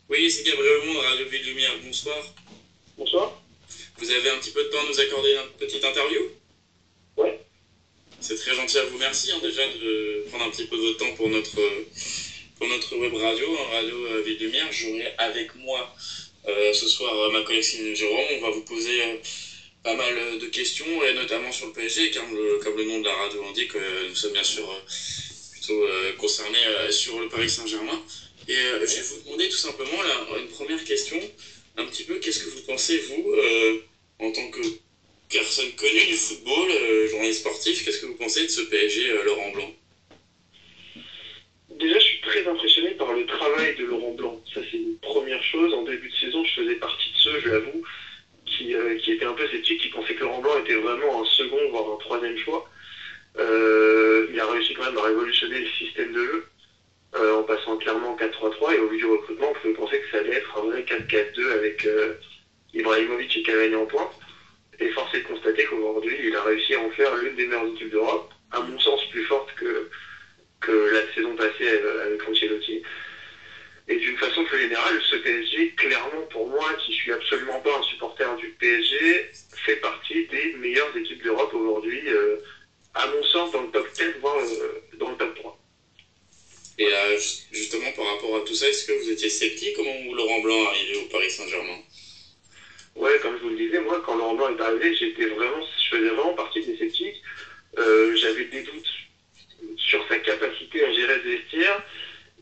Oui, c'est Gabriel Monde, Radio Ville Lumière, bonsoir. Bonsoir. Vous avez un petit peu de temps à nous accorder une petite interview? Ouais. C'est très gentil à vous, merci déjà de prendre un petit peu de votre temps pour notre web radio, Radio Ville Lumière. J'aurai avec moi ce soir ma collègue Céline Jérôme. On va vous poser pas mal de questions, et notamment sur le PSG, comme le nom de la radio indique, nous sommes bien sûr plutôt concernés sur le Paris Saint-Germain. Et je vais vous demander tout simplement une première question, un petit peu, qu'est-ce que vous pensez, vous, en tant que personne connue du football, journaliste sportif, qu'est-ce que vous pensez de ce PSG Laurent Blanc? Déjà, je suis très impressionné par le travail de Laurent Blanc. Ça, c'est une première chose. En début de saison, je faisais partie de ceux, je l'avoue, qui étaient un peu sceptiques, qui pensaient que Laurent Blanc était vraiment un second, voire un troisième choix. Il a réussi quand même à révolutionner le système de jeu, en passant clairement en 4-3-3, et au vu du recrutement, on pouvait penser que ça allait être un vrai 4-4-2 avec Ibrahimovic et Cavani en pointe. Et force est de constater qu'aujourd'hui, il a réussi à en faire l'une des meilleures équipes d'Europe, à mon sens plus forte que la saison passée avec Ancelotti. Et d'une façon plus générale, ce PSG, clairement pour moi, qui suis absolument pas un supporter du PSG, fait partie des meilleures équipes d'Europe aujourd'hui, à mon sens dans le top 10, voire dans le top 3. Et justement, par rapport à tout ça, est-ce que vous étiez sceptique au moment où Laurent Blanc est arrivé au Paris Saint-Germain? Ouais, comme je vous le disais, moi, quand Laurent Blanc est arrivé, je faisais vraiment partie des sceptiques. J'avais des doutes sur sa capacité à gérer le vestiaire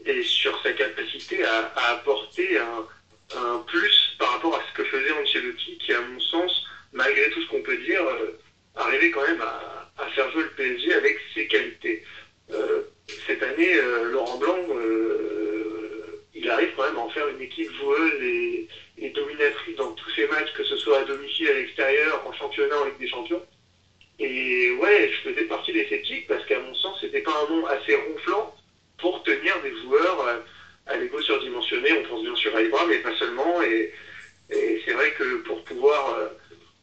et sur sa capacité à apporter un plus par rapport à ce que faisait Ancelotti, qui, à mon sens, malgré tout ce qu'on peut dire, arrivait quand même à faire jouer le PSG avec ses qualités. Cette année, Laurent Blanc, il arrive quand même à en faire une équipe joueuse et dominatrice dans tous ses matchs, que ce soit à domicile, à l'extérieur, en championnat, en Ligue des Champions. Et ouais, je faisais partie des sceptiques parce qu'à mon sens, c'était pas un nom assez ronflant pour tenir des joueurs à l'ego surdimensionné. On pense bien sûr à Ibra, mais pas seulement. Et c'est vrai que pour pouvoir...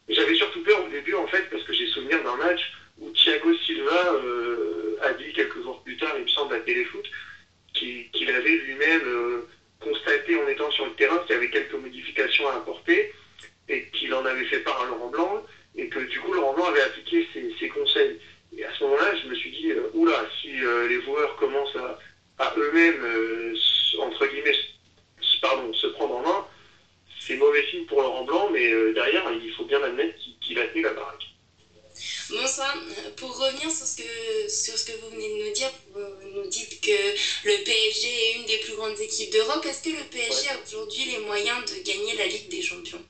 j'avais surtout peur au début, en fait, parce que j'ai souvenir d'un match où Thiago Silva a dit quelques jours plus tard, il me semble, à Téléfoot, qu'il avait lui-même constaté en étant sur le terrain qu'il y avait quelques modifications à apporter et qu'il en avait fait part à Laurent Blanc et que du coup Laurent Blanc avait appliqué ses conseils. Et à ce moment-là, je me suis dit, oula, si les joueurs commencent à eux-mêmes, entre guillemets, se prendre en main, c'est mauvais signe pour Laurent Blanc, mais derrière, il faut bien admettre qu'il a tenu la baraque. Bonsoir. Pour revenir sur ce que vous venez de nous dire, vous nous dites que le PSG est une des plus grandes équipes d'Europe. Est-ce que le PSG a aujourd'hui les moyens de gagner la Ligue des Champions?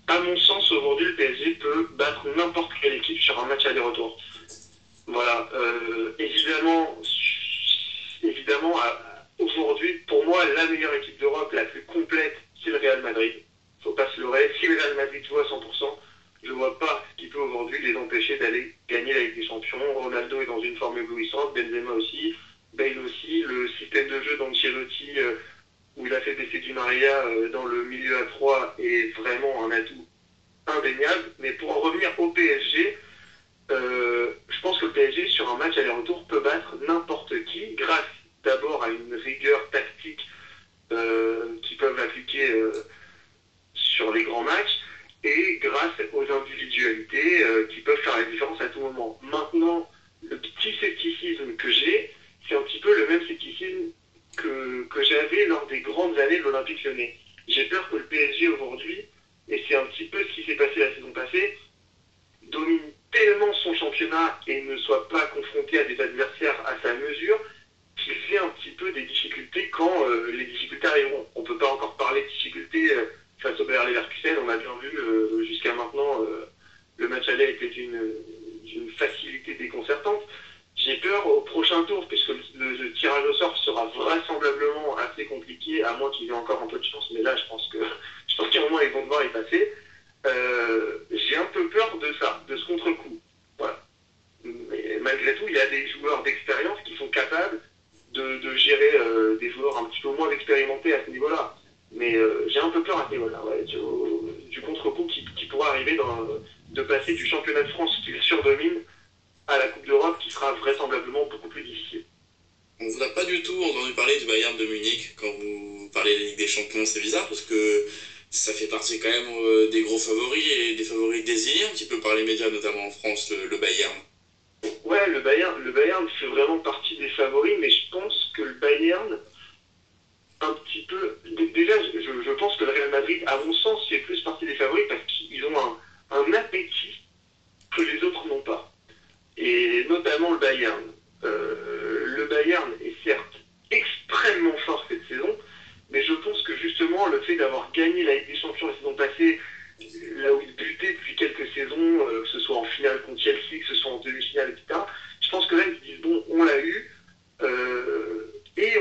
À mon sens, aujourd'hui, le PSG peut battre n'importe quelle équipe sur un match aller-retour. Voilà. Évidemment, aujourd'hui, pour moi, la meilleure équipe d'Europe, la plus complète, c'est le Real Madrid. Faut pas se leurrer. Si le Real Madrid joue à 100%, je vois pas ce qui peut aujourd'hui les empêcher d'aller gagner la Ligue des Champions. Ronaldo est dans une forme éblouissante, Benzema aussi, Bale aussi. Le système de jeu d'Ancelotti, où il a fait baisser Di Maria dans le milieu à 3, est vraiment un atout indéniable. Mais pour en revenir au PSG, je pense que le PSG, sur un match aller-retour, peut battre n'importe qui, grâce d'abord à une rigueur tactique qu'ils peuvent appliquer sur les grands matchs, et grâce aux individualités qui peuvent faire la différence à tout moment. Maintenant, le petit scepticisme que j'ai, c'est un petit peu le même scepticisme que j'avais lors des grandes années de l'Olympique Lyonnais. J'ai peur que le PSG aujourd'hui, et c'est un petit peu ce qui s'est passé la saison passée, domine tellement son championnat et ne soit pas confronté à des adversaires à sa mesure, qu'il fait un petit peu des difficultés quand les difficultés arriveront. On ne peut pas encore parler de difficultés face au Bayer Leverkusen. On a bien vu jusqu'à maintenant, le match aller était d'une facilité déconcertante. J'ai peur au prochain tour, puisque le tirage au sort sera vraisemblablement assez compliqué, à moins qu'ils aient encore un peu de chance, mais là je pense qu'à un moment ils vont devoir y passer. J'ai un peu peur de ça, de ce contre-coup. Voilà. Mais malgré tout, il y a des joueurs d'expérience qui sont capables de gérer des joueurs un petit peu moins expérimentés à ce niveau-là. Mais j'ai un peu peur à ce niveau-là, ouais, du contre-coup qui pourra arriver de passer du championnat de France qu'il surdomine à la Coupe d'Europe, qui sera vraisemblablement beaucoup plus difficile. on vous a pas du tout entendu parler du Bayern de Munich quand vous parlez de la Ligue des Champions. C'est bizarre parce que ça fait partie quand même des gros favoris et des favoris désignés un petit peu par les médias, notamment en France, le Bayern. Ouais, le Bayern fait vraiment partie des favoris, mais je pense que le Bayern, un petit peu. Déjà, je pense que le Real Madrid, à mon sens, fait plus partie des favoris parce qu'ils ont un appétit que les autres n'ont pas. Et notamment le Bayern. Le Bayern est certes extrêmement fort cette saison, mais je pense que justement le fait d'avoir gagné la Ligue des Champions la saison passée, là où ils butaient depuis quelques saisons, que ce soit en finale contre Chelsea, que ce soit en demi-finale, etc., je pense que là ils se disent bon, on l'a eu, et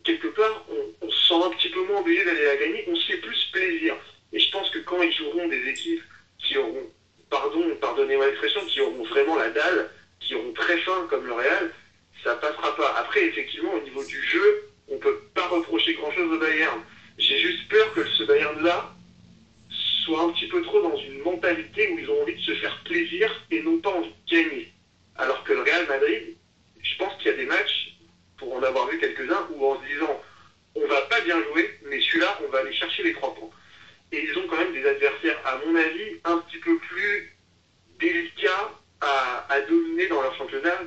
quelque part, on se sent un petit peu moins obligé d'aller la gagner, on se fait plus plaisir. Et je pense que quand ils joueront des équipes qui auront, pardonnez-moi l'expression, qui auront vraiment la dalle, qui auront très faim comme le Real, ça passera pas. Après, effectivement, au niveau du jeu, on peut pas reprocher grand-chose au Bayern. J'ai juste peur que ce Bayern-là soit un petit peu trop dans une mentalité où ils ont envie de se faire plaisir et non pas envie de gagner. Alors que le Real Madrid, je pense qu'il y a des matchs, pour en avoir vu quelques-uns, où en se disant on va pas bien jouer, mais celui-là, on va aller chercher les 3 points. Et ils ont quand même des adversaires, à mon avis, un petit peu plus délicats à dominer dans leur championnat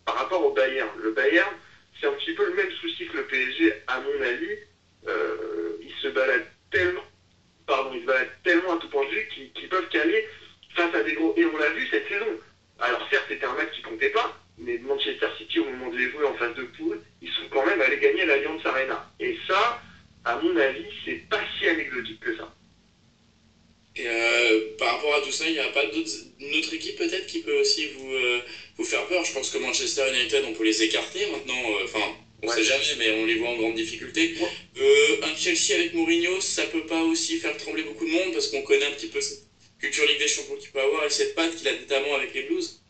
par rapport au Bayern. Le Bayern, c'est un petit peu le même souci que le PSG, à mon avis. Ils se baladent tellement à tout point de vue qu'ils peuvent caler face à des gros. Et on l'a vu cette saison. Alors certes, c'était un match qui comptait pas, mais Manchester City, au moment de les jouer en phase de poule, ils sont quand même allés gagner l'Allianz Arena. Et ça, à mon avis, c'est pas si anecdotique que ça. Et par rapport à tout ça, il n'y a pas une autre équipe peut-être qui peut aussi vous faire peur. Je pense que Manchester United, on peut les écarter maintenant. On sait jamais, mais on les voit en grande difficulté. Un Chelsea avec Mourinho, ça peut pas aussi faire trembler beaucoup de monde parce qu'on connaît un petit peu cette culture Ligue des Champions qu'il peut avoir et cette patte qu'il a notamment avec les Blues.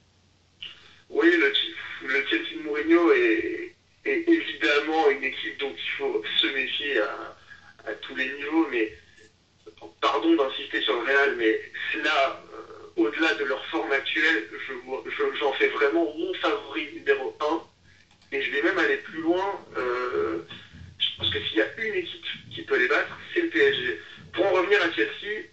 Oui, le Chelsea de Mourinho est évidemment une équipe dont il faut se méfier à tous les niveaux, mais pardon d'insister sur le Real, mais là, au-delà de leur forme actuelle, j'en fais vraiment mon favori numéro 1. Et je vais même aller plus loin. Je pense que s'il y a une équipe qui peut les battre, c'est le PSG. Pour en revenir à Chelsea,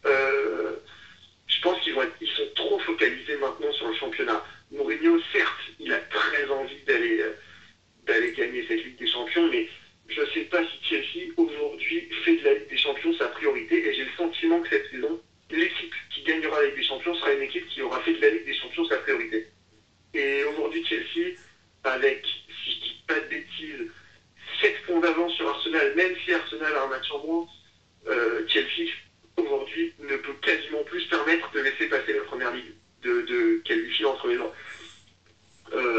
je pense qu'ils sont trop focalisés maintenant sur le championnat. Mourinho, certes, il a très envie d'aller gagner cette Ligue des Champions, mais je ne sais pas si Chelsea, aujourd'hui, fait de la Ligue des Champions sa priorité. Et j'ai le sentiment que cette saison, l'équipe qui gagnera la Ligue des Champions sera une équipe qui aura fait de la Ligue des Champions sa priorité. Et aujourd'hui, Chelsea, avec, si je dis pas de bêtises, 7 points d'avance sur Arsenal, même si Arsenal a un match en moins, Chelsea, aujourd'hui, ne peut quasiment plus se permettre de laisser passer la première ligue, qu'elle lui file entre les dents.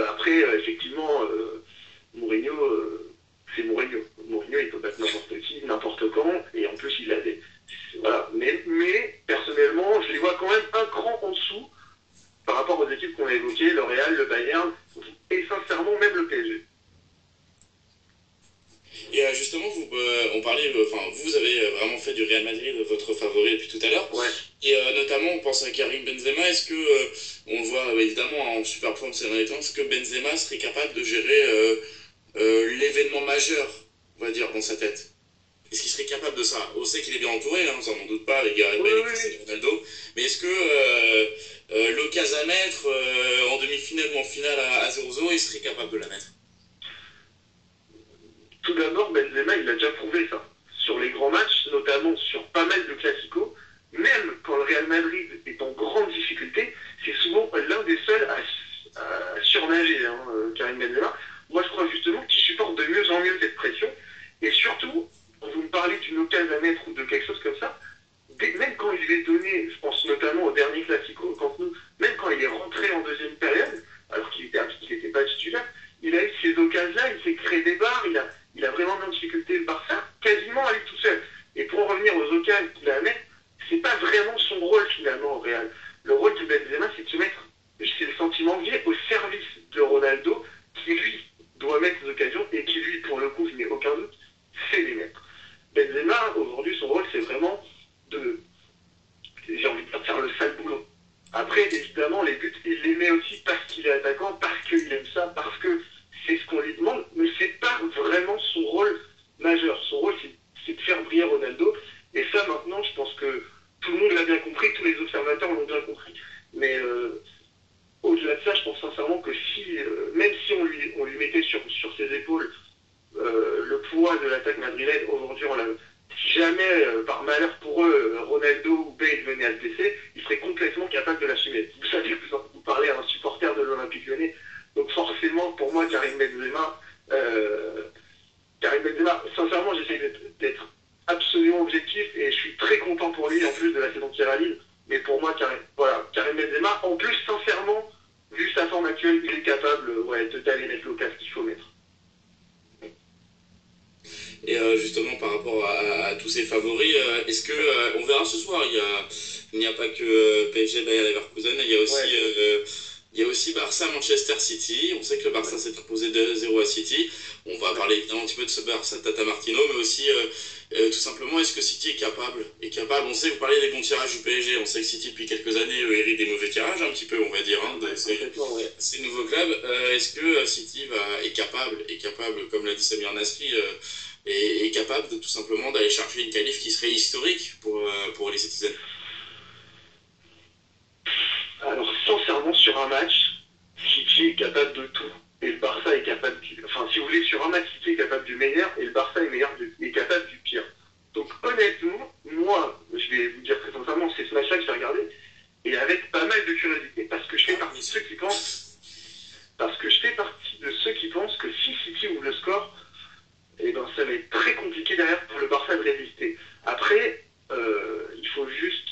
Après, effectivement, Mourinho, c'est Mourinho. Mourinho, il peut battre n'importe qui, n'importe quand, et en plus, il a des... Voilà. Mais personnellement, je les vois quand même un cran en dessous par rapport aux équipes qu'on a évoquées, le Real, le Bayern, et sincèrement, même le PSG. Et justement, on parlait, vous avez vraiment fait du Real Madrid votre favori depuis tout à l'heure. Ouais. Et notamment, on pense à Karim Benzema. Est-ce que, on le voit évidemment en super forme ces derniers temps, est-ce que Benzema serait capable de gérer l'événement majeur, on va dire, dans sa tête? Est-ce qu'il serait capable de ça? On sait qu'il est bien entouré, hein, on n'en doute pas, les gars, Cristiano Ronaldo. Mais est-ce que l'occasion à mettre en demi-finale ou en finale à 0-0, il serait capable de la mettre? Tout d'abord, Benzema, il a déjà prouvé ça. Sur les grands matchs, notamment sur pas mal de classicos, même quand le Real Madrid est en grande difficulté, c'est souvent l'un des seuls à surnager, Karim Benzema. Moi, je crois justement qu'il supporte de mieux en mieux cette pression. Et surtout, quand vous me parlez d'une occasion à mettre ou de quelque chose comme ça, même quand il est donné, je pense notamment au dernier classico au Camp Nou, même quand il est rentré en deuxième période, alors qu'il n'était pas titulaire, il a eu ces occasions-là, il s'est créé des barres, il a vraiment mis en difficulté le Barça, quasiment à lui tout seul. Et pour en revenir aux occasions qu'il a à mettre, c'est pas vraiment son rôle finalement au Real. Le rôle de Benzema, c'est de se mettre, c'est le sentiment lié au service de Ronaldo, qui lui doit mettre les occasions et qui lui, pour le coup, je n'ai aucun doute, sait les mettre. Benzema, aujourd'hui, son rôle, c'est poids de l'attaque madrilène. Aujourd'hui, si jamais, par malheur pour eux, Ronaldo ou Bale venaient à se blesser, ils seraient complètement capables de l'assumer. Vous savez que vous parlez à un supporter de l'Olympique Lyonnais, donc forcément, pour moi, Karim Benzema, sincèrement, j'essaie d'être absolument objectif et je suis très content pour lui en plus de la saison qui réalise. Mais pour moi, Karim Benzema, en plus, sincèrement, vu sa forme actuelle, il est capable d'aller mettre l'occasion qu'il faut mettre. Et justement, par rapport à tous ces favoris, est-ce que on verra ce soir, il n'y a pas que PSG, Bayer Leverkusen, il y a aussi Barça, Manchester City. On sait que le Barça s'est imposé 2-0 à City. On va parler évidemment un petit peu de ce Barça Tata Martino, mais aussi tout simplement, est-ce que City est capable? On sait que vous parlez des bons tirages du PSG. On sait que City, depuis quelques années, hérite des mauvais tirages, un petit peu, on va dire, de ces nouveaux clubs. Est-ce que City est capable, comme l'a dit Samir Nasri, est capable de tout simplement d'aller chercher une qualif qui serait historique pour les Citizens? Alors, sincèrement, sur un match, City est capable de tout. Et le Barça est capable Enfin, si vous voulez, sur un match, City est capable du meilleur et le Barça est capable du pire. Donc, honnêtement, moi, je vais vous dire très sincèrement, c'est ce match-là que j'ai regardé. Et avec pas mal de curiosité. Parce que je fais partie de ceux qui pensent que si City ouvre le score, eh ben, ça va être très compliqué derrière pour le Barça de résister. Après, il faut juste...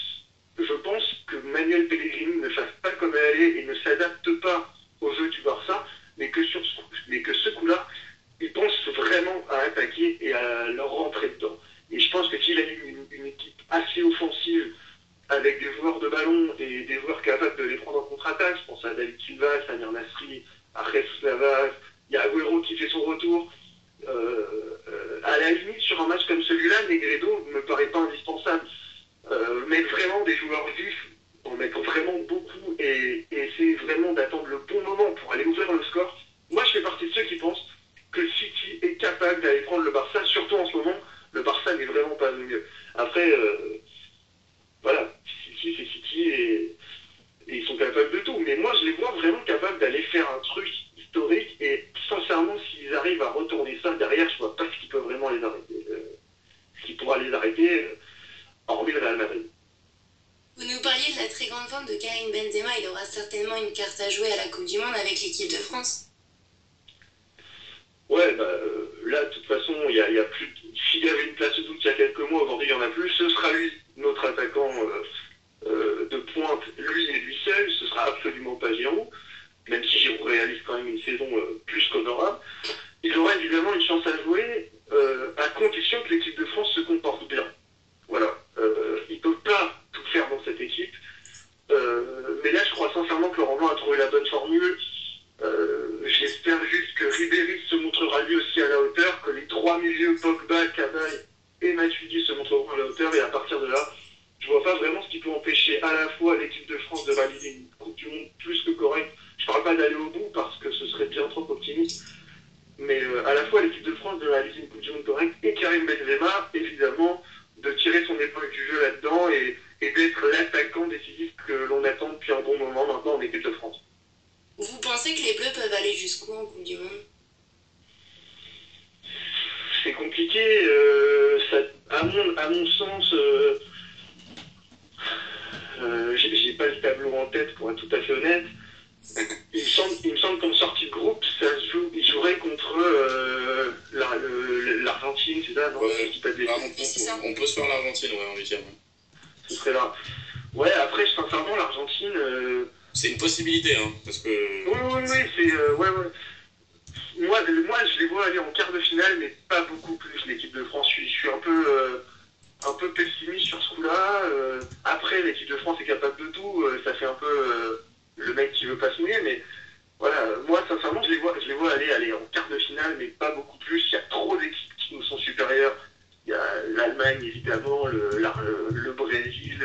Je pense que Manuel Pellegrini ne fasse pas comme elle est et ne s'adapte pas au jeu du Barça, mais que ce coup-là, il pense vraiment à attaquer et à leur rentrer dedans. Et je pense que s'il a une équipe assez offensive, avec des joueurs de ballon et des joueurs capables de les prendre en contre-attaque, je pense à David Silva, Samir Nasri, à Jesus Navas, il y a Agüero qui fait son retour. À la limite, sur un match comme celui-là, Negredo ne me paraît pas indispensable. Mettre vraiment des joueurs vifs, en mettre vraiment beaucoup et essayer vraiment d'attendre le bon moment pour aller ouvrir le score. Moi, je fais partie de ceux qui pensent que City est capable d'aller prendre le Barça, surtout en ce moment. Le Barça n'est vraiment pas le mieux. Après, City, c'est City et ils sont capables de tout. Mais moi, je les vois vraiment capables d'aller faire un truc historique et sincèrement, s'ils arrivent à retourner ça derrière, je vois pas ce qui peut vraiment les arrêter. Ce qui pourra les arrêter, hormis le Real Madrid. Vous nous parliez de la très grande forme de Karim Benzema. Il aura certainement une carte à jouer à la Coupe du Monde avec l'équipe de France. Ouais, là, de toute façon, il y a plus. S'il y avait une place de doute il y a quelques mois, aujourd'hui, il n'y en a plus. Ce sera lui, notre attaquant de pointe, lui et lui seul. Ce sera absolument pas Giroud, même si Giroud réalise quand même une saison plus qu'honorable. Il aura évidemment une chance à jouer à condition que l'équipe de France se comporte bien. Voilà. Il ne peut pas tout faire dans cette équipe. Mais là, je crois sincèrement que Laurent Blanc a trouvé la bonne formule. J'espère juste que Ribéry se montrera lui aussi à la hauteur, que les trois milieux, Pogba, Cavani et Matuidi se montreront à la hauteur. Et à partir de là, je vois pas vraiment ce qui peut empêcher à la fois l'équipe de France de réaliser une Coupe du Monde plus que correcte. Je parle pas d'aller au bout parce que ce serait bien trop optimiste. Mais à la fois l'équipe de France de réaliser une Coupe du Monde correcte et Karim Benzema, évidemment, de tirer son épingle du jeu là-dedans et d'être l'attaquant décisif que l'on attend depuis un bon moment maintenant en équipe de France. Vous pensez que les Bleus peuvent aller jusqu'où en Coupe du Monde? C'est compliqué. À mon sens, j'ai pas le tableau en tête pour être tout à fait honnête. Il me semble qu'en sortie de groupe, il jouerait contre l'Argentine, c'est ça, non? Ouais, c'est ça. On peut se faire l'Argentine, ouais, en huitième. Ce serait là. Ouais, après, sincèrement, l'Argentine... C'est une possibilité, hein, parce que... Oui, c'est... ouais. Moi, je les vois aller en quart de finale, mais pas beaucoup plus, l'équipe de France. Je suis un peu pessimiste sur ce coup-là. Après, l'équipe de France est capable de tout. Ça fait un peu le mec qui veut pas signer, mais voilà. Moi, sincèrement, je les vois aller en quart de finale, mais pas beaucoup plus. Il y a trop d'équipes qui nous sont supérieures. Il y a l'Allemagne, évidemment, le Brésil.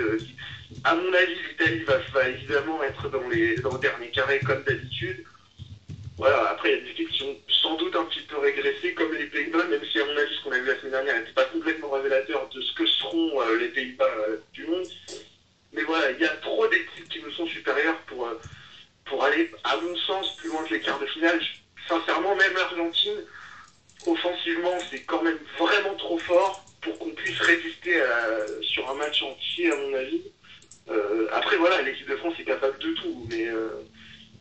À mon avis, l'Italie va évidemment être dans le dernier carré, comme d'habitude. Voilà, après, il y a des équipes qui ont sans doute un petit peu régressé, comme les Pays-Bas, même si, à mon avis, ce qu'on a vu la semaine dernière n'était pas complètement révélateur de ce que seront les Pays-Bas du monde. Mais voilà, il y a trop d'équipes qui nous sont supérieures pour aller, à mon sens, plus loin que les quarts de finale. Sincèrement, même l'Argentine, offensivement, c'est quand même vraiment trop fort pour qu'on puisse résister sur un match entier, à mon avis. Après, voilà, l'équipe de France est capable de tout, mais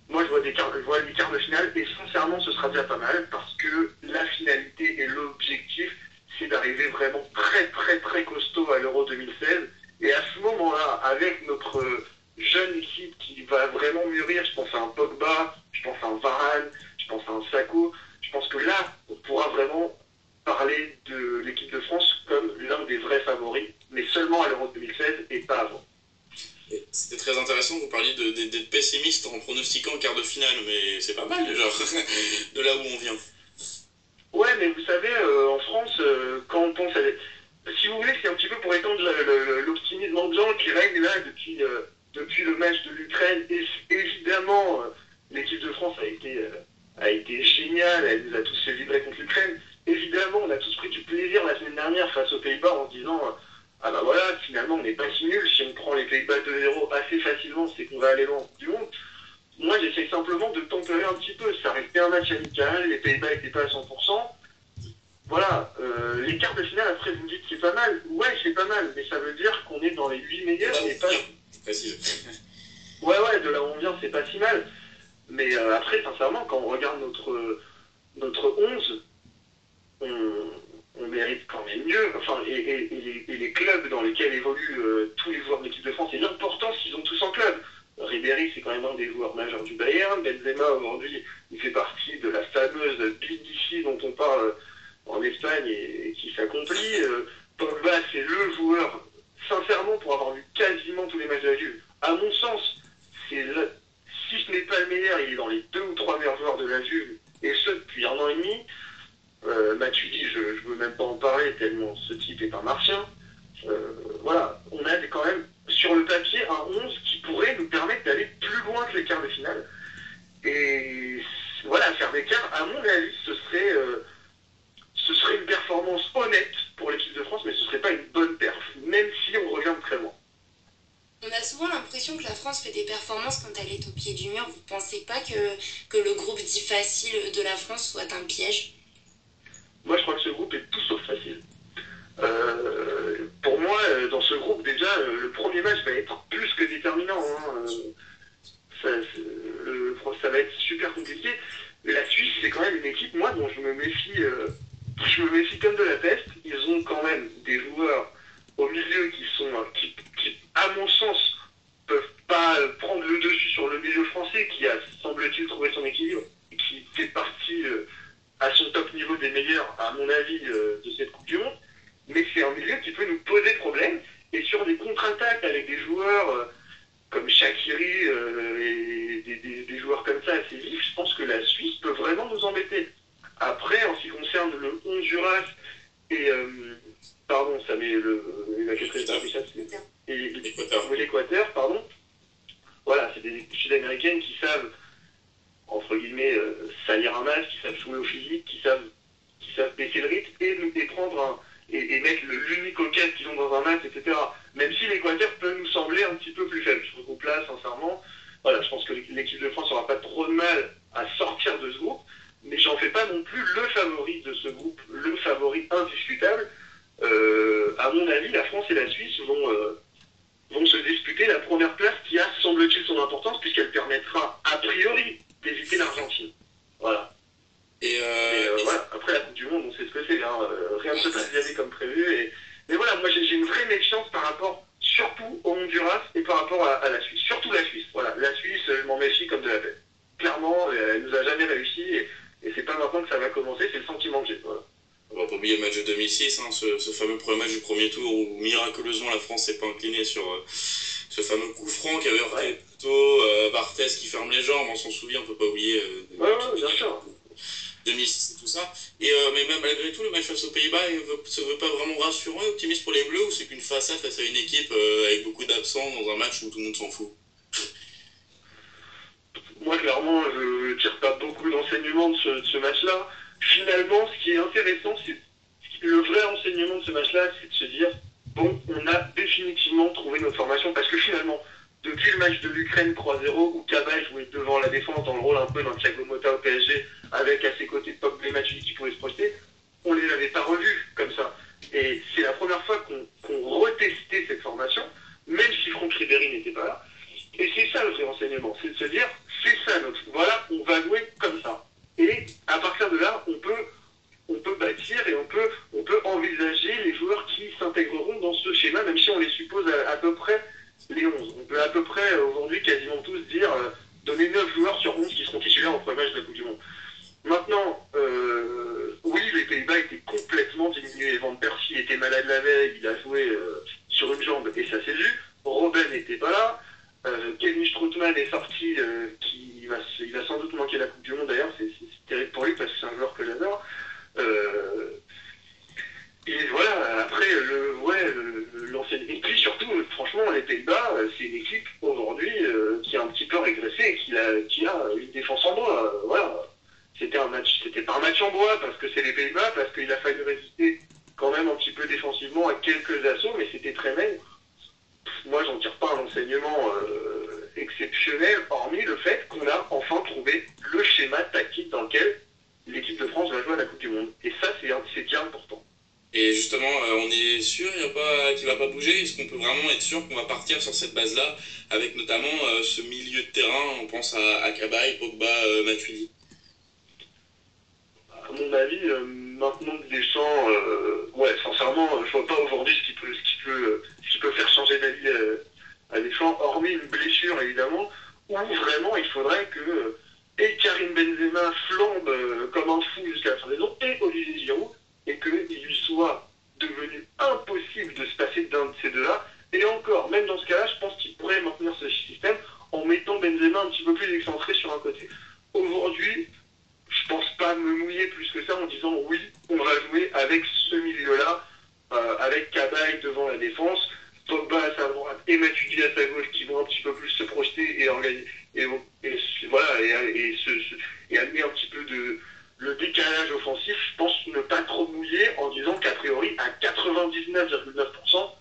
moi, je vois les quarts de finale, et sincèrement, ce sera déjà pas mal, parce que la finalité et l'objectif, c'est d'arriver vraiment très, très, très costaud à l'Euro 2016. Et à ce moment-là, avec notre jeune équipe qui va vraiment mûrir, je pense à un Pogba, je pense à un Varane, je pense à un Sakho, je pense que là, on pourra vraiment parler de l'équipe de France comme l'un des vrais favoris, mais seulement à l'Euro 2016 et pas avant. C'était très intéressant, vous parliez d'être pessimiste en pronostiquant quart de finale, mais c'est pas mal déjà, de là où on vient. Ouais, mais vous savez, en France, quand on pense à... Si vous voulez, c'est un petit peu pour étendre l'optimisme ambiant qui règne là depuis le match de l'Ukraine. Et évidemment, l'équipe de France a été géniale, elle nous a tous fait vibrer contre l'Ukraine. Évidemment, on a tous pris du plaisir la semaine dernière face aux Pays-Bas en se disant ah bah voilà, finalement on n'est pas si nul, si on prend les Pays-Bas 2-0 assez facilement, c'est qu'on va aller loin du monde. Moi j'essaie simplement de tempérer un petit peu, ça restait un match amical, les Pays-Bas n'étaient pas à 100%. Voilà, les quarts de finale, après vous me dites c'est pas mal. Ouais, c'est pas mal, mais ça veut dire qu'on est dans les 8 meilleurs et pas... Ouais, de là où on vient, c'est pas si mal. Mais après, sincèrement, quand on regarde notre 11, on mérite quand même mieux. Enfin, et les clubs dans lesquels évoluent tous les joueurs de l'équipe de France et l'importance qu'ils ont tous en club. Ribéry, c'est quand même un des joueurs majeurs du Bayern. Benzema, aujourd'hui, il fait partie de la fameuse Big D'ici dont on parle en Espagne et qui s'accomplit. Pogba, c'est le joueur, sincèrement, pour avoir vu quasiment tous les matchs de la Juve. À mon sens, si ce n'est pas le meilleur, il est dans les 2 ou 3 meilleurs joueurs de la Juve, et ce depuis 1 an et demi. Matuidi, je ne veux même pas en parler tellement ce type est un martien. Voilà, on a quand même sur le papier un 11 qui pourrait nous permettre d'aller plus loin que les quarts de finale. Et voilà, faire des quarts, à mon avis, ce serait une performance honnête pour l'équipe de France, mais ce ne serait pas une bonne perf, même si on revient très loin. On a souvent l'impression que la France fait des performances quand elle est au pied du mur. Vous ne pensez pas que le groupe dit facile de la France soit un piège ? Moi, je crois que ce groupe est tout sauf facile. Pour moi, dans ce groupe, déjà, le premier match va être plus que déterminant. Ça va être super compliqué. La Suisse, c'est quand même une équipe, moi, dont je me méfie comme de la peste. Ils ont quand même des joueurs au milieu qui à mon sens, peuvent pas prendre le dessus sur le milieu français, qui a, semble-t-il, trouvé son équilibre, qui fait partie à son top niveau des meilleurs, à mon avis, de cette Coupe du Monde. Mais c'est un milieu qui peut nous poser problème, et sur des contre-attaques avec des joueurs comme Shaqiri et des joueurs comme ça assez vifs, je pense que la Suisse peut vraiment nous embêter. Après, en ce qui concerne le Honduras et pardon, ça met la quatrième et l'Équateur, pardon. Voilà, c'est des équipes sud-américaines qui savent, entre guillemets, salir un match, qui savent jouer au physique, qui savent baisser le rythme et nous déprendre et mettre l'unique occasion qu'ils ont dans un match, etc. Même si l'Équateur peut nous sembler un petit peu plus faible. Ce groupe-là, sincèrement, voilà, je pense que l'équipe de France n'aura pas trop de mal à sortir de ce groupe, mais j'en fais pas non plus le favori de ce groupe, le favori indiscutable. À mon avis, la France et la Suisse vont se disputer la première place qui a, semble-t-il, son importance, puisqu'elle permettra, a priori, d'éviter l'Argentine. Voilà. Voilà. Après la Coupe du Monde, on sait ce que c'est. Rien ne se passe jamais comme prévu. Mais voilà, moi j'ai une vraie méfiance par rapport, surtout au Honduras et par rapport à la Suisse. Surtout la Suisse. Voilà. La Suisse, je m'en méfie comme de la tête. Clairement, elle nous a jamais réussi et c'est pas maintenant que ça va commencer, c'est le sentiment que j'ai. Voilà. On va pas oublier le match de 2006, ce fameux premier match du premier tour où miraculeusement la France s'est pas inclinée sur ce fameux coup franc qui avait heurté plutôt Barthez qui ferme les jambes, on s'en souvient, on peut pas oublier. Bien sûr. 2006 et tout ça. Mais même malgré tout, le match face aux Pays-Bas se veut pas vraiment rassurant et optimiste pour les Bleus, ou c'est qu'une façade face à une équipe avec beaucoup d'absents dans un match où tout le monde s'en fout? Moi, clairement, je tire pas beaucoup d'enseignements de ce match-là. Finalement, ce qui est intéressant, le vrai enseignement de ce match-là, c'est de se dire, bon, on a définitivement trouvé notre formation, parce que finalement, depuis le match de l'Ukraine 3-0, où Cabaye jouait devant la défense dans le rôle un peu d'un Thiago Motta au PSG, avec à ses côtés Pogba et Matuidi qui pouvaient se projeter, on les avait pas revus comme ça. Et c'est la première fois qu'on retestait cette formation, même si Franck Ribéry n'était pas là. Et c'est ça le vrai enseignement, c'est de se dire, c'est ça notre, voilà, on va jouer comme ça. Et à partir de là, on peut bâtir et on peut envisager les joueurs qui s'intégreront dans ce schéma, même si on les suppose à peu près les 11. On peut à peu près aujourd'hui quasiment tous dire, donner 9 joueurs sur 11 qui seront titulaires au premier match de la Coupe du Monde. Maintenant, oui, les Pays-Bas étaient complètement diminués. Van Persie était malade la veille, il a joué sur une jambe et ça s'est vu. Robben n'était pas là. Kevin Strootman est sorti, il va sans doute manquer la Coupe du Monde d'ailleurs, c'est terrible pour lui parce que c'est un joueur que j'adore. Et voilà, après, l'enseignement. Et puis surtout, franchement, les Pays-Bas, c'est une équipe aujourd'hui qui a un petit peu régressé et qui a une défense en bois. Voilà. C'était pas un match en bois parce que c'est les Pays-Bas, parce qu'il a fallu résister quand même un petit peu défensivement à quelques assauts, mais c'était très maigre. Moi, j'en tire pas un enseignement exceptionnel, hormis le fait qu'on a enfin trouvé le schéma tactique dans lequel l'équipe de France va jouer à la Coupe du Monde. Et ça, c'est bien important. Et justement, on est sûr qu'il ne va pas bouger? Est-ce qu'on peut vraiment être sûr qu'on va partir sur cette base-là, avec notamment ce milieu de terrain? On pense à Cabaye, Pogba, Matuidi. À mon avis, maintenant que Deschamps, sincèrement, je vois pas aujourd'hui ce qui peut faire changer d'avis à Deschamps, hormis une blessure évidemment, où vraiment il faudrait que et Karim Benzema flambe comme un fou jusqu'à la fin de saison, et Olivier Giroud, et qu'il lui soit devenu impossible de se passer d'un de ces deux-là. Et encore, même dans ce cas-là, je pense qu'il pourrait maintenir ce système en mettant Benzema un petit peu plus excentré sur un côté. Aujourd'hui, je pense pas me mouiller plus que ça en disant oui, on va jouer avec ce milieu-là, avec Cabaye devant la défense, Pogba à sa droite et Matuidi à sa gauche qui vont un petit peu plus se projeter et organiser et amener un petit peu de le décalage offensif. Je pense ne pas trop mouiller en disant qu'a priori à 99,9%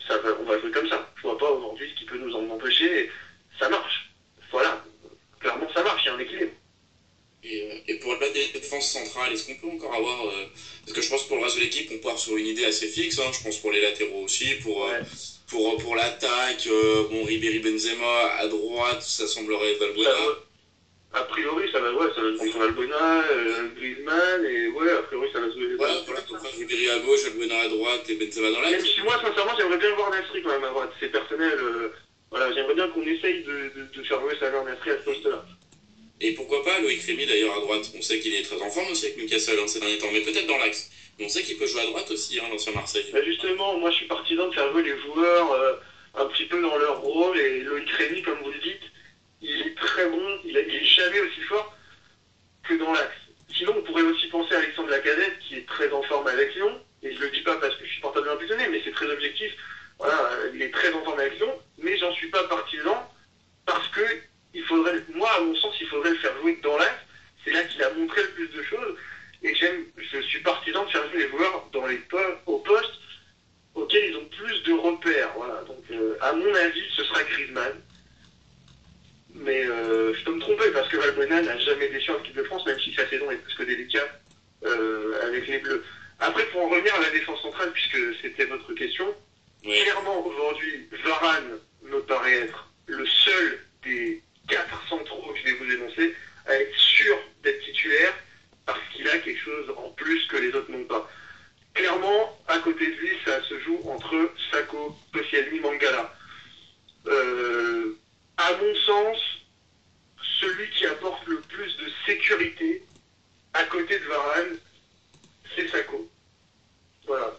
on va jouer comme ça. Je vois pas aujourd'hui ce qui peut nous en empêcher. Et ça marche. Voilà. Clairement ça marche, il y a un équilibre. Et pour la défense centrale, est-ce qu'on peut encore avoir... parce que je pense que pour le reste de l'équipe, on part sur une idée assez fixe. Je pense pour les latéraux aussi, pour l'attaque, Ribéry, Benzema, à droite, ça semblerait Valbuena. A priori, ça va être Valbuena, Griezmann, et a priori, ça va jouer les voilà, Ribéry à gauche, Valbuena à droite et Benzema dans l'axe. Même si moi, sincèrement, j'aimerais bien voir Nasri quand même à droite. C'est personnel. J'aimerais bien qu'on essaye de faire jouer Samir Nasri à ce poste-là. Et pourquoi pas Loïc Rémy d'ailleurs à droite? On sait qu'il est très en forme aussi avec Newcastle ces derniers temps, mais peut-être dans l'axe. Mais on sait qu'il peut jouer à droite aussi, l'ancien Marseille. Justement, moi je suis partisan de faire jouer les joueurs un petit peu dans leur rôle, et Loïc Rémy, comme vous le dites, il est très bon, il est jamais aussi fort que dans l'axe. Sinon, on pourrait aussi penser à Alexandre Lacazette, qui est très en forme avec Lyon, et je le dis pas parce que je suis portable d'un mais c'est très objectif. Voilà, il est très en forme avec Lyon, mais j'en suis pas partisan parce que moi, à mon sens, il faudrait le faire jouer dans l'axe. C'est là qu'il a montré le plus de choses. Et je suis partisan de faire jouer les joueurs au poste auquel ils ont plus de repères. Voilà. Donc, à mon avis, ce sera Griezmann. Mais je peux me tromper parce que Valbuena n'a jamais déçu en équipe de France, même si sa saison est plus que délicate avec les Bleus. Après, pour en revenir à la défense centrale, puisque c'était votre question, clairement, aujourd'hui, Varane me paraît être le seul des 4 centraux que je vais vous énoncer à être sûr d'être titulaire parce qu'il a quelque chose en plus que les autres n'ont pas. Clairement, à côté de lui, ça se joue entre Sakho, Koscielny, Mangala. À mon sens, celui qui apporte le plus de sécurité à côté de Varane, c'est Sakho. Voilà.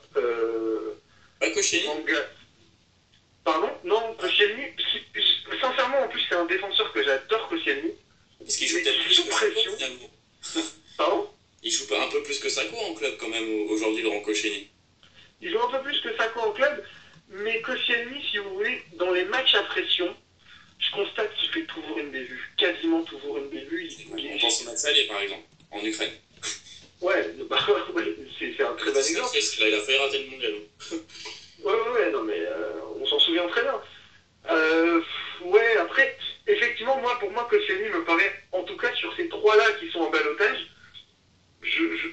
Pas Koscielny. Pardon? Non, Koscielny, sincèrement, en plus, c'est un défenseur que j'adore, Koscielny. Parce qu'il joue peut-être plus que pression. Pardon? Il joue pas un peu plus que Sakho en club quand même aujourd'hui, Laurent Koscielny. Il joue un peu plus que Sakho en club, mais Koscielny, si vous voulez, dans les matchs à pression, je constate qu'il fait toujours une bévue, quasiment toujours une bévue. On pense au match aller par exemple, en Ukraine. Ouais, c'est un très bon exemple. Il a failli rater le mondial. Non mais on s'en souvient très bien. Après, effectivement, pour moi, Koscielny me paraît, en tout cas sur ces 3-là qui sont en ballottage,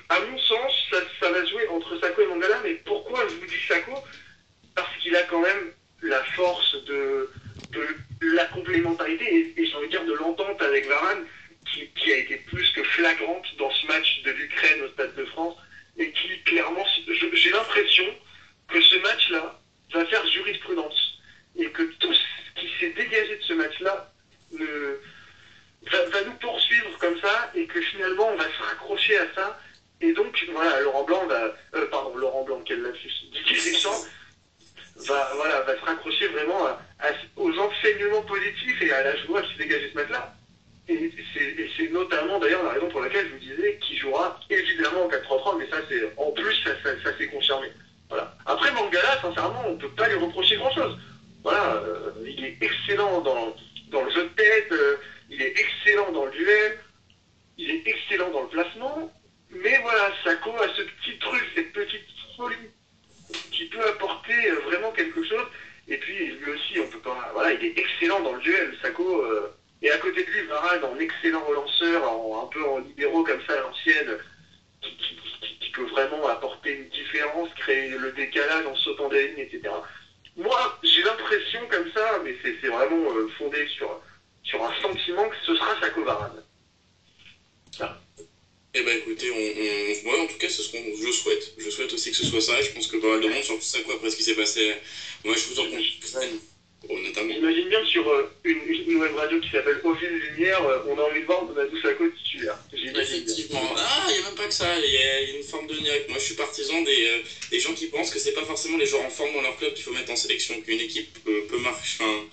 à mon sens, ça va se jouer entre Sako et Mangala, mais pourquoi je vous dis Sako? Parce qu'il a quand même la force de la complémentarité et j'ai envie de dire de l'entente avec Varane qui a été plus que flagrante dans ce match de l'Ukraine au Stade de France et qui clairement, j'ai l'impression que ce match-là va faire jurisprudence et que tout ce qui s'est dégagé de ce match-là va nous poursuivre comme ça et que finalement on va se raccrocher à ça et donc voilà Laurent Blanc quel lapsus, Didier Deschamps va se raccrocher vraiment aux enseignements positifs et à la joie qui se dégage de ce match-là. Et c'est notamment d'ailleurs la raison pour laquelle je vous disais qu'il jouera évidemment en 4-3-3, mais ça c'est en plus ça s'est confirmé. Voilà. Après Mangala, sincèrement, on ne peut pas lui reprocher grand-chose. Voilà, il est excellent dans le jeu de tête, il est excellent dans le duel, il est excellent dans le placement, mais voilà, Sako a ce petit truc, cette petite folie qui peut apporter vraiment quelque chose. Et puis lui aussi, on peut pas. Voilà, il est excellent dans le duel, Sako. Et à côté de lui, Varane, en excellent relanceur, un peu en libéraux comme ça à l'ancienne, qui peut vraiment apporter une différence, créer le décalage en sautant des lignes, etc. Moi, j'ai l'impression comme ça, mais c'est vraiment fondé sur un sentiment que ce sera Sako Varane. Voilà. Eh ben écoutez, moi en tout cas, c'est ce que je souhaite. Je souhaite aussi que ce soit ça, et je pense que pas mal de monde, surtout Sako après ce qui s'est passé. Moi, je vous en compte, notamment. J'imagine bien que sur une web radio qui s'appelle Au fil lumière, on a envie de voir Mamadou Sako titulaire. Effectivement. Ah, il n'y a même pas que ça, il y a une forme de miracle. Moi, je suis partisan des gens qui pensent que c'est pas forcément les joueurs en forme dans leur club qu'il faut mettre en sélection, qu'une équipe peut marcher. Enfin,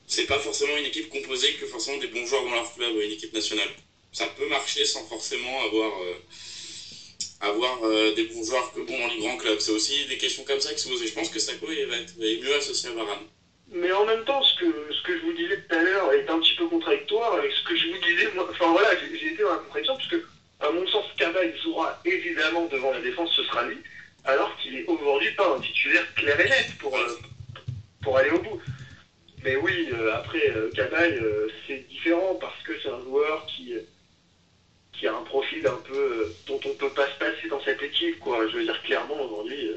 c'est pas forcément une équipe composée que forcément des bons joueurs dans leur club, une équipe nationale. Ça peut marcher sans forcément avoir des bons joueurs que dans les grands clubs. C'est aussi des questions comme ça qui se posent. Et je pense que Sako est mieux associé à Varane. Mais en même temps, ce que je vous disais tout à l'heure est un petit peu contradictoire avec ce que je vous disais. Moi, enfin voilà, j'ai été dans la contradiction parce que, à mon sens, Cabaye jouera évidemment devant la défense, ce sera lui, alors qu'il est aujourd'hui pas un titulaire clair et net pour aller au bout. Mais oui, après, Cabaye, c'est différent parce que c'est un joueur qui a un profil un peu dont on ne peut pas se passer dans cette équipe, quoi. Je veux dire, clairement, aujourd'hui,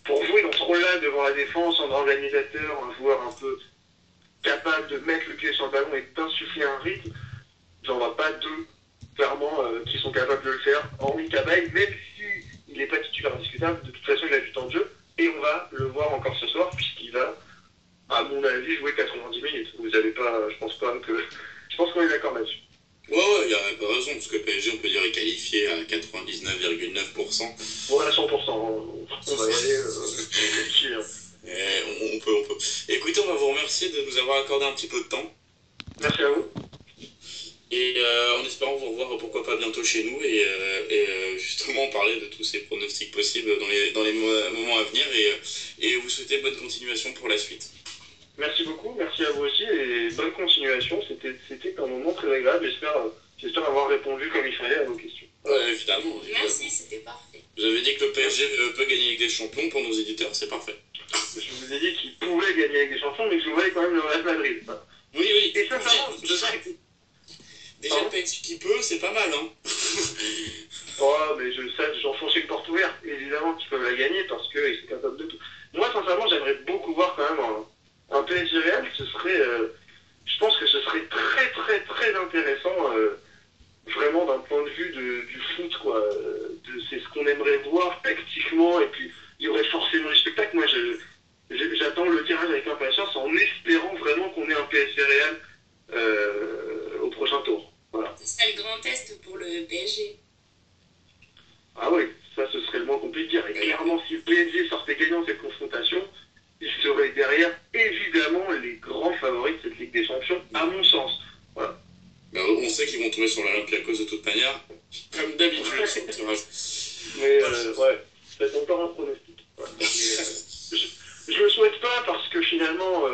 pour jouer dans ce rôle-là devant la défense, en organisateur, un joueur un peu capable de mettre le pied sur le ballon et d'insuffler un rythme, j'en vois pas deux, clairement, qui sont capables de le faire, hormis Cabaye, même s'il n'est pas titulaire indiscutable, de toute façon, il a du temps de jeu, et on va le voir encore ce soir, puisqu'il va, à mon avis, jouer 90 minutes. Vous n'avez pas, je pense qu'on est d'accord là-dessus. Ouais, il n'y a pas raison, parce que le PSG, on peut dire, est qualifié à 99,9%. Ouais, à 100%. On va y aller. On peut. Écoutez, on va vous remercier de nous avoir accordé un petit peu de temps. Merci à vous. Et en espérant vous revoir, pourquoi pas bientôt chez nous, et justement parler de tous ces pronostics possibles dans les moments à venir, et vous souhaiter bonne continuation pour la suite. Merci beaucoup, merci à vous aussi et bonne continuation. C'était un moment très agréable. J'espère avoir répondu comme il fallait à vos questions. Ouais, évidemment. Merci, c'était parfait. Vous avez dit que le PSG peut gagner avec des champions. Pour nos éditeurs, c'est parfait. Je vous ai dit qu'il pouvait gagner avec des champions, mais que je voyais quand même le Real Madrid. Oui. Et sincèrement, déjà le PSG qui peut, c'est pas mal, hein. Oh, mais j'enfonce une porte ouverte. Évidemment qu'ils peuvent la gagner parce qu'ils sont capables de tout. Moi, sincèrement, j'aimerais beaucoup voir quand même un PSG Real. Je pense que ce serait très très très intéressant, vraiment d'un point de vue du foot, quoi. C'est ce qu'on aimerait voir tactiquement, et puis il y aurait forcément du spectacle. Moi, j'attends le tirage avec impatience en espérant vraiment qu'on ait un PSG Real au prochain tour. Voilà. Ce serait le grand test pour le PSG. Ah oui, ça ce serait le moins compliqué. Et clairement, si le PSG sortait gagnant cette confrontation, il serait derrière évidemment les grands favoris de cette Ligue des Champions, à mon sens. Voilà. Ben, on sait qu'ils vont tomber sur l'Olympiakos de toute manière, comme d'habitude sur le tirage. Mais ouais, c'est encore un pronostic. Ouais. Je le souhaite pas parce que finalement,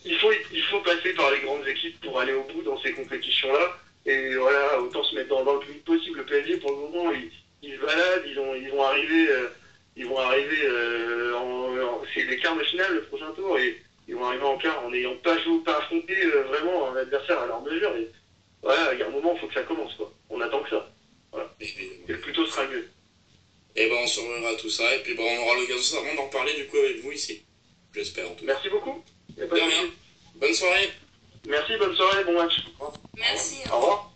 il faut passer par les grandes équipes pour aller au bout dans ces compétitions-là. Et voilà, autant se mettre dans le plus vite possible. Le PSG, pour le moment, ils se baladent, ils vont arriver. C'est les quarts de finale le prochain tour et ils vont arriver en quart en n'ayant pas affronté vraiment un adversaire à leur mesure. Et voilà, il y a un moment, il faut que ça commence, quoi. On attend que ça. Voilà. Et le plus tôt Et ben on surveillera tout ça et puis on aura l'occasion certainement d'en reparler du coup avec vous ici. J'espère en tout cas. Merci beaucoup. De rien. Bonne soirée. Merci, bonne soirée, bon match. Merci. Au revoir.